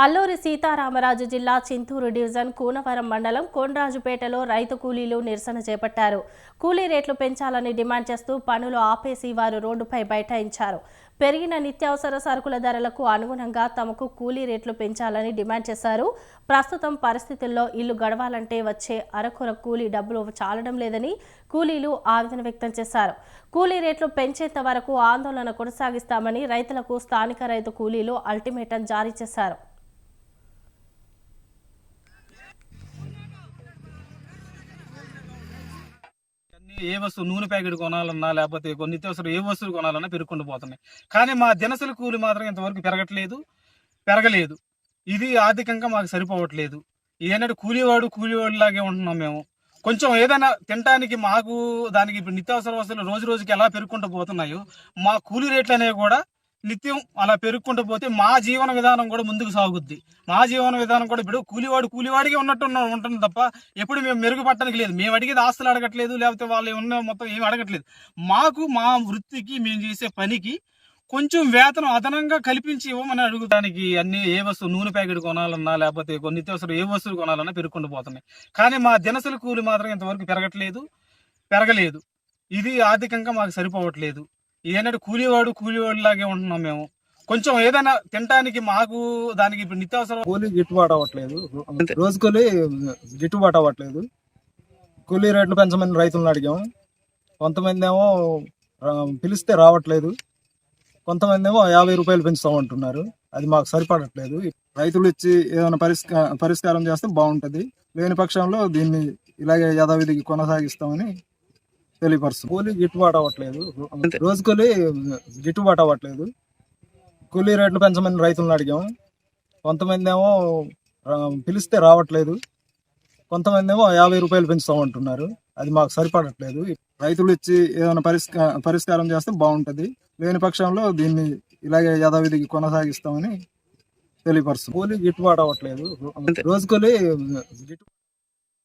అల్లూరి సీతారామరాజు జిల్లా చింతూరు డివిజన్ కూనవరం మండలం కోనరాజుపేటలో రైతు కూలీలు నిరసన చేపట్టారు. కూలీ రేట్లు పెంచాలని డిమాండ్ చేస్తూ పనులు ఆపేసి వారు రోడ్డుపై బైఠాయించారు. పెరిగిన నిత్యావసర సరుకుల ధరలకు అనుగుణంగా తమకు కూలీ రేట్లు పెంచాలని డిమాండ్ చేశారు. ప్రస్తుతం పరిస్థితుల్లో ఇల్లు గడవాలంటే వచ్చే అరకొర కూలీ డబ్బులు చాలడం లేదని కూలీలు ఆవేదన వ్యక్తం చేశారు. కూలీ రేట్లు పెంచేంత వరకు ఆందోళన కొనసాగిస్తామని రైతులకు స్థానిక రైతు కూలీలు అల్టిమేటం జారీ చేశారు. ఏ వస్తువు నూనె ప్యాకెట్ కొనాలన్నా లేకపోతే కొన్ని నిత్యావసరం ఏ వస్తువులు కొనాలన్నా పెరుగుకుంటూ పోతున్నాయి. కానీ మా దినసరి కూలి మాత్రం ఇంతవరకు పెరగలేదు. ఇది ఆర్థికంగా మాకు సరిపోవట్లేదు. ఏంటంటే కూలీవాడు లాగే ఉంటున్నాం మేము. కొంచెం ఏదైనా తినడానికి మాకు దానికి ఇప్పుడు నిత్యావసర వస్తువులు రోజు రోజుకి ఎలా పెరుగుకుంటూ పోతున్నాయో మా కూలీ రేట్లు అనేవి కూడా నిత్యం అలా పెరుగుకుంటూ పోతే మా జీవన విధానం కూడా ముందుకు సాగుద్ది. మా జీవన విధానం కూడా ఇప్పుడు కూలివాడికి ఉంటుంది తప్ప ఎప్పుడు మేము మెరుగుపట్టడానికి లేదు. మేము అడిగేది ఆస్తులు అడగట్లేదు, లేకపోతే వాళ్ళు ఉన్న మొత్తం ఏమి అడగట్లేదు. మాకు మా వృత్తికి మేము చేసే పనికి కొంచెం వేతనం అదనంగా కల్పించి ఇవ్వమని అడుగుతానికి అన్ని ఏ వస్తువు నూనె ప్యాకెట్ కొనాలన్నా లేకపోతే కొన్ని నిత్యావసరం ఏ వస్తువులు కొనాలన్నా పెరుగుకుంటూ పోతున్నాయి. కానీ మా దినసరి కూలి మాత్రం ఇంతవరకు పెరగలేదు. ఇది ఆర్థికంగా మాకు సరిపోవట్లేదు. ఏంటంటే కూలీవాడు లాగే ఉంటున్నాం మేము. కొంచెం ఏదైనా తినడానికి మాకు దానికి ఇప్పుడు నిత్యావసరం కూలీ గిట్టుబాటు అవ్వట్లేదు. రోజు కూలీ గిట్టుబాటు అవ్వట్లేదు. కూలీ రేట్లు పెంచమని రైతులను అడిగాము. కొంతమంది ఏమో పిలిస్తే రావట్లేదు, కొంతమంది ఏమో 50 రూపాయలు పెంచుతామంటున్నారు. అది మాకు సరిపడట్లేదు. రైతులు ఇచ్చి ఏదైనా పరిష్కారం చేస్తే బాగుంటుంది. లేని పక్షంలో దీన్ని ఇలాగే యథావిధికి కొనసాగిస్తామని తెలియపరుస్తుంది. కూలీ గిట్టుబాటు అవ్వట్లేదు. రోజు కూలీ గిట్టుబాటు అవ్వట్లేదు. కూలీ రేట్లు పెంచమని రైతులను అడిగాము. కొంతమంది ఏమో పిలిస్తే రావట్లేదు, కొంతమంది ఏమో 50 రూపాయలు పెంచుతామంటున్నారు. అది మాకు సరిపడట్లేదు. రైతులు ఇచ్చి ఏదైనా పరిష్కారం చేస్తే బాగుంటుంది. లేని పక్షంలో దీన్ని ఇలాగే యథావిధికి కొనసాగిస్తామని తెలియపరుస్తుంది. కూలీ గిట్టుబాటు అవ్వట్లేదు. రోజు కూలీ